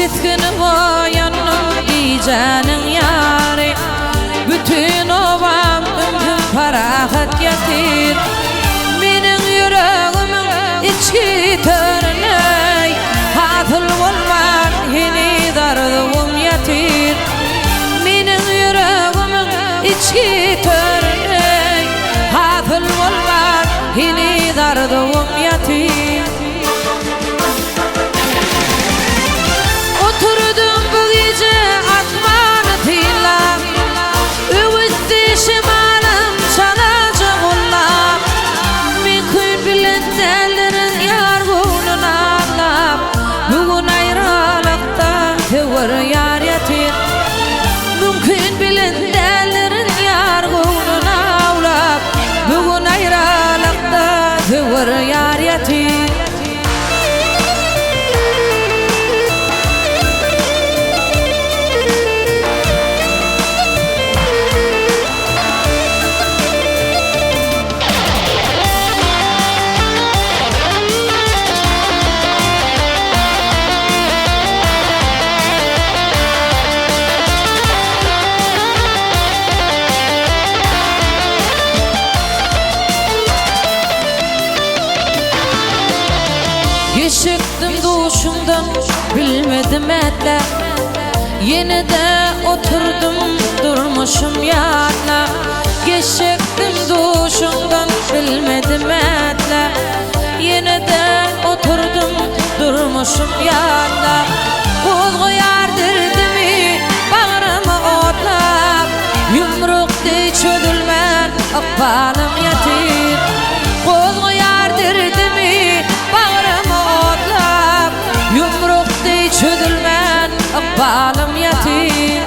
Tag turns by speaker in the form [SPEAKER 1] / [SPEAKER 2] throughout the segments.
[SPEAKER 1] Yetgini boyanım iyicenin yari. Bütün ovam ömrüm parahat yatir. Menin yüreğimin içki törüney. Hatıl olman hini dardım yatir. Menin yüreğimin içki törüney. Hatıl olman hini dardım yatir. Oturdum bu gece atmanı tila. Üvütti şimalım çalacak ola. Mümkün bilen derlerin yargının ağlap. Bugün ayrılıkta tevır yar yatir. Mümkün bilen derlerin yargının ağlap. Bugün ayrılıkta tevır yar yatir. Geçiktim duşumdan bilmedim etle. Yine de oturdum durmuşum yana. Geçiktim duşumdan bilmedim etle. Yine de oturdum durmuşum yana. Kul koyar derdimi bağrıma otlap. Yumruk dey çözülmen akbalım yatir. Kul koyar derdimi bağrıma otlap. Yumruk dey çözülmen akbalım yatir.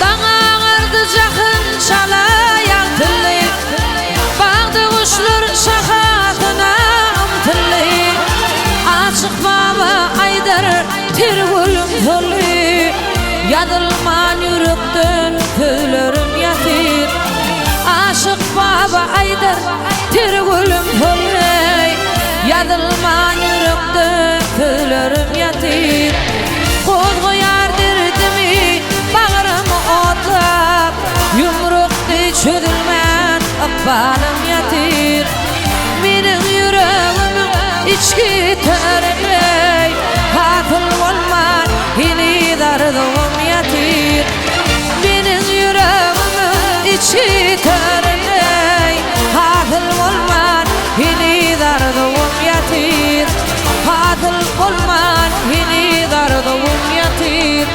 [SPEAKER 1] Dağa ağırdı jakın çalayan tilli. Bağdı kuşlar şakatına umtilli. Açık baba aydar tirgülüm tolli. Yadılman yürekten tüylerim yatir. Aşık baba aydar tirgülüm tolli. Yadılman yürekten tüylerim yatir. Kol koyar derdimi bağrıma otlap. Yumruk dey çözülmen akbalım yatir. Menin yüreğimin içki törüney. Hatıl olman hini dardım yatir. Menin yüreğimin içki törüney. Hatıl olman hini dardım yatir. Hatıl olman hini dardım yatir.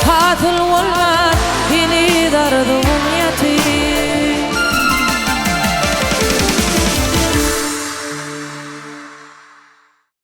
[SPEAKER 1] Hatıl